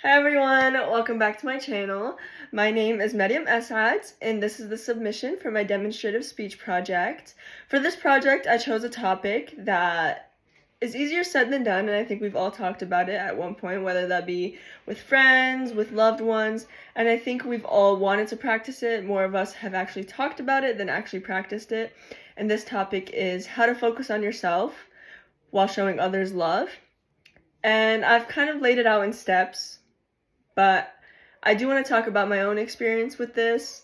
Hi everyone, welcome back to my channel. My name is Mariam Esad, and this is the submission for my demonstrative speech project. For this project, I chose a topic that is easier said than done, and I think we've all talked about it at one point, whether that be with friends, with loved ones, and I think we've all wanted to practice it. More of us have actually talked about it than actually practiced it, and this topic is how to focus on yourself while showing others love. And I've kind of laid it out in steps, but I do want to talk about my own experience with this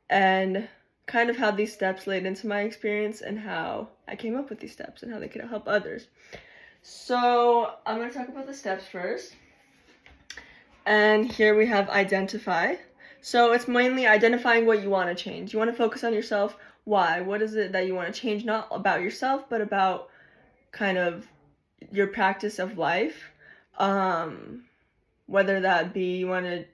and kind of how these steps laid into my experience and how I came up with these steps and how they could help others. So I'm going to talk about the steps first. And here we have identify. So it's mainly identifying what you want to change. You want to focus on yourself. Why? What is it that you want to change? Not about yourself, but about kind of your practice of life. Whether that be you want to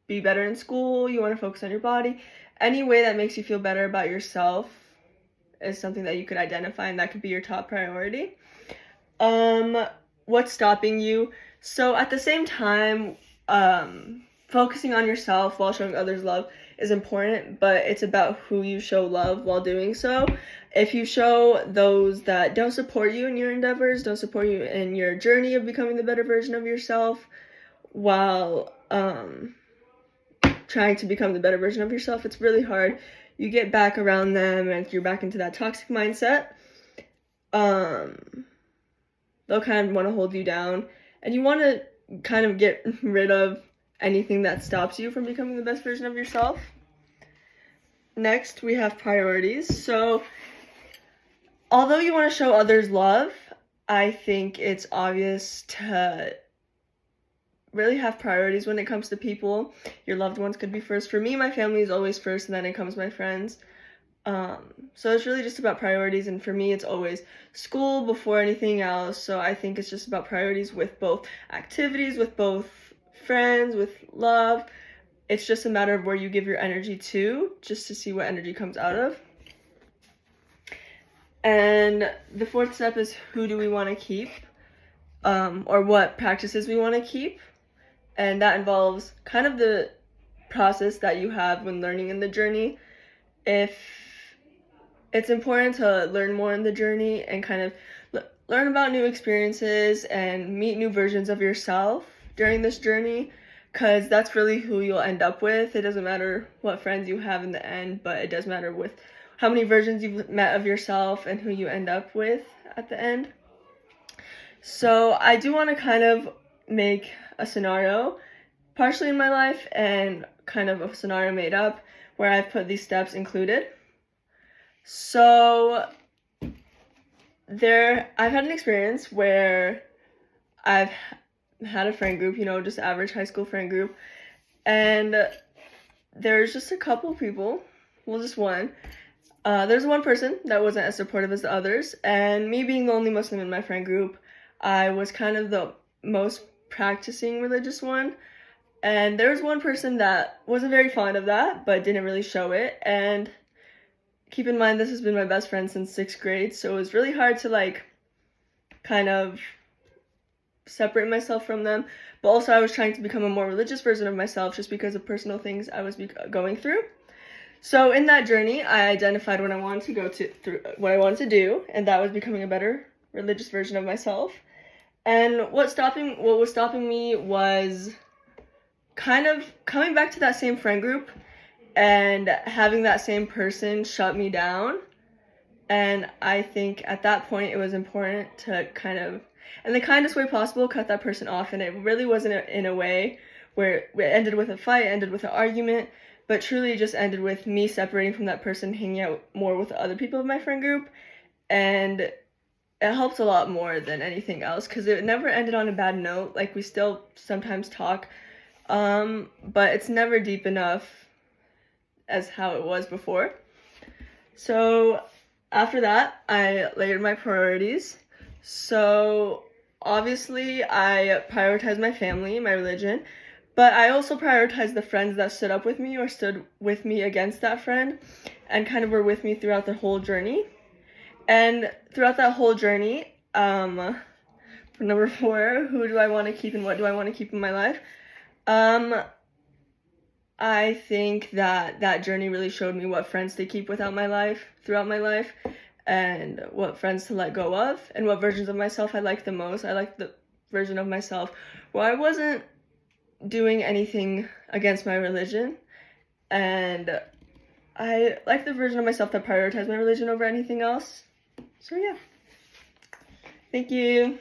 be better in school, you want to focus on your body, any way that makes you feel better about yourself is something that you could identify, and that could be your top priority. What's stopping you? So at the same time, focusing on yourself while showing others love is important, but it's about who you show love while doing so. If you show those that don't support you in your endeavors, don't support you in your journey of becoming the better version of yourself, while trying to become the better version of yourself, it's really hard. You get back around them and you're back into that toxic mindset. They'll kind of want to hold you down, and you want to kind of get rid of anything that stops you from becoming the best version of yourself. Next, we have priorities. So although you want to show others love, I think it's obvious to really have priorities when it comes to people. Your loved ones could be first. For me, my family is always first, and then it comes my friends. So it's really just about priorities, and for me it's always school before anything else. So I think it's just about priorities with both activities, with both friends, with love. It's just a matter of where you give your energy to, just to see what energy comes out of. And the fourth step is who do we want to keep, or what practices we want to keep. And that involves kind of the process that you have when learning in the journey. If it's important to learn more in the journey and kind of learn about new experiences and meet new versions of yourself during this journey, because that's really who you'll end up with. It doesn't matter what friends you have in the end, but it does matter with how many versions you've met of yourself and who you end up with at the end. So I do want to kind of make a scenario, partially in my life and kind of a scenario made up, where I've put these steps included. So I've had an experience where I've had a friend group, just average high school friend group, and there's just a couple people, well, just one. There's one person that wasn't as supportive as the others, and me being the only Muslim in my friend group, I was kind of the most practicing religious one, and there was one person that wasn't very fond of that, but didn't really show it. And keep in mind, this has been my best friend since 6th grade, so it was really hard to kind of separate myself from them. But also I was trying to become a more religious version of myself just because of personal things I was going through. So in that journey, I identified what I wanted to go through what I wanted to do, and that was becoming a better religious version of myself. And what was stopping me was kind of coming back to that same friend group and having that same person shut me down. And I think at that point it was important to kind of, in the kindest way possible, cut that person off. And it really wasn't in a way where it ended with a fight, ended with an argument, but truly just ended with me separating from that person, hanging out more with the other people of my friend group. And it helped a lot more than anything else, because it never ended on a bad note. We still sometimes talk, but it's never deep enough as how it was before. So after that, I layered my priorities. So obviously I prioritized my family, my religion, but I also prioritized the friends that stood up with me or stood with me against that friend and kind of were with me throughout the whole journey. And throughout that whole journey, for number 4, who do I want to keep and what do I want to keep in my life? Um, I think that that journey really showed me what friends to keep throughout my life, and what friends to let go of, and what versions of myself I like the most. I like the version of myself where I wasn't doing anything against my religion, and I like the version of myself that prioritized my religion over anything else. So yeah. Thank you.